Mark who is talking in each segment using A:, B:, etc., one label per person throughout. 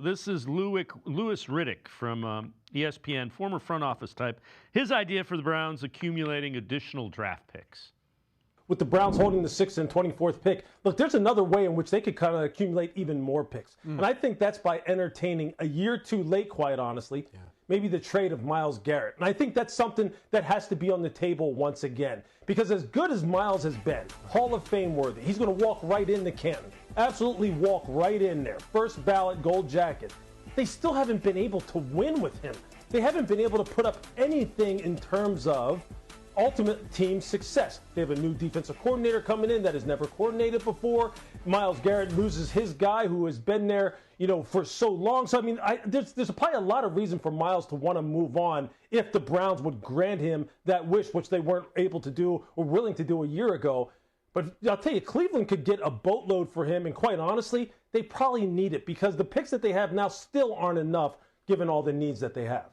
A: This is Louis Riddick from ESPN, former front office type. His idea for the Browns accumulating additional draft picks.
B: With the Browns holding the 6th and 24th pick, look, there's another way in which they could kind of accumulate even more picks. And I think that's by entertaining a year too late, quite honestly, maybe the trade of Myles Garrett. And I think that's something that has to be on the table once again. Because as good as Myles has been, Hall of Fame worthy, he's going to walk right into Canton. Absolutely walk right in there. First ballot gold jacket. They still haven't been able to win with him. They haven't been able to put up anything in terms of ultimate team success. They have a new defensive coordinator coming in that has never coordinated before. Myles Garrett loses his guy who has been there, for so long. So, I mean, there's probably a lot of reason for Myles to want to move on if the Browns would grant him that wish, which they weren't able to do or willing to do a year ago. But I'll tell you, Cleveland could get a boatload for him, and quite honestly, they probably need it because the picks that they have now still aren't enough given all the needs that they have.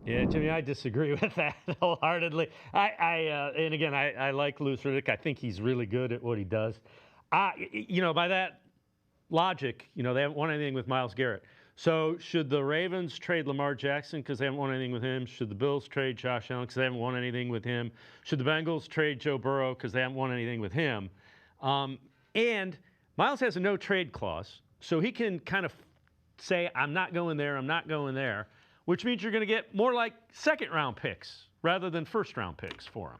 A: Yeah, Jimmy, I disagree with that wholeheartedly. And again, I like Louis Riddick. I think he's really good at what he does. By that logic, they haven't won anything with Myles Garrett. So should the Ravens trade Lamar Jackson because they haven't won anything with him? Should the Bills trade Josh Allen because they haven't won anything with him? Should the Bengals trade Joe Burrow because they haven't won anything with him? And Myles has a no-trade clause, so he can kind of say, I'm not going there, I'm not going there, which means you're going to get more like second-round picks rather than first-round picks for him.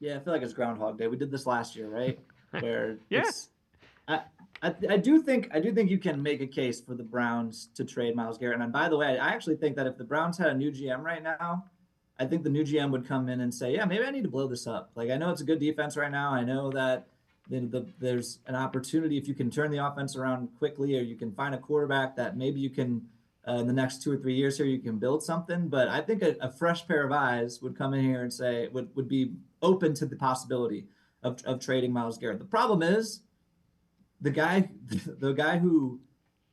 C: Yeah, I feel like it's Groundhog Day. We did this last year, right? Where I do think you can make a case for the Browns to trade Myles Garrett. And by the way, I actually think that if the Browns had a new GM right now, I think the new GM would come in and say, yeah, maybe I need to blow this up. Like, I know it's a good defense right now. I know that there's an opportunity if you can turn the offense around quickly, or you can find a quarterback that maybe you can, in the next 2 or 3 years here, you can build something. But I think a fresh pair of eyes would come in here and say, would be open to the possibility of trading Myles Garrett. The problem is the guy who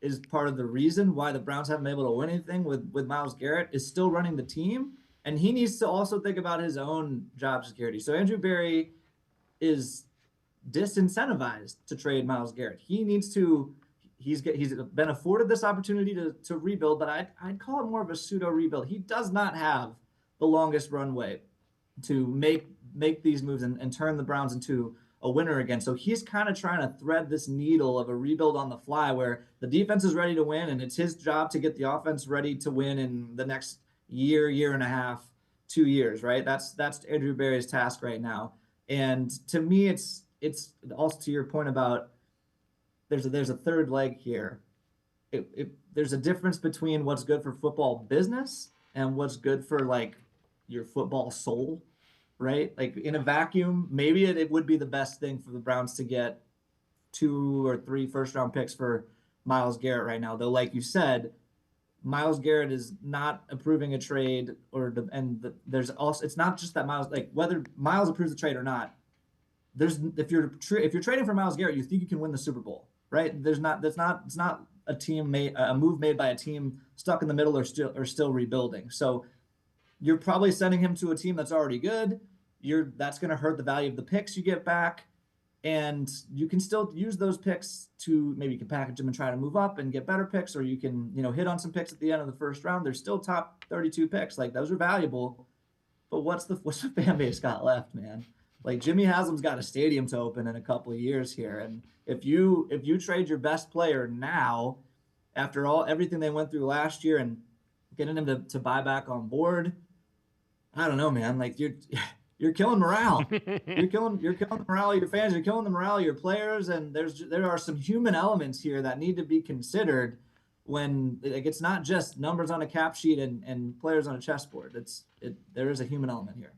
C: is part of the reason why the Browns haven't been able to win anything with Myles Garrett is still running the team. And he needs to also think about his own job security. So Andrew Berry is disincentivized to trade Myles Garrett. He needs to. He's been afforded this opportunity to rebuild, but I'd call it more of a pseudo rebuild. He does not have the longest runway to make these moves and turn the Browns into a winner again. So he's kind of trying to thread this needle of a rebuild on the fly, where the defense is ready to win, and it's his job to get the offense ready to win in the next year and a half, 2 years, right? That's Andrew Berry's task right now. And to me, it's also to your point about there's a third leg here. There's a difference between what's good for football business and what's good for like your football soul, right? Like in a vacuum, maybe it would be the best thing for the Browns to get 2 or 3 first-round picks for Myles Garrett right now. Though, like you said, Myles Garrett is not approving a trade, there's also, it's not just that Myles, like whether Myles approves the trade or not. If you're trading for Myles Garrett, you think you can win the Super Bowl, right? It's not a move made by a team stuck in the middle or still rebuilding. So you're probably sending him to a team that's already good. That's going to hurt the value of the picks you get back. And you can still use those picks to, maybe you can package them and try to move up and get better picks, or you can, hit on some picks at the end of the first round. They're still top 32 picks. Like, those are valuable. But what's the fan base got left, man? Like, Jimmy Haslam's got a stadium to open in a couple of years here. And if you trade your best player now, after everything they went through last year and getting him to buy back on board, I don't know, man. Like, you're killing morale. You're killing the morale of your fans. You're killing the morale of your players. And there are some human elements here that need to be considered when, like, it's not just numbers on a cap sheet and players on a chessboard. There is a human element here.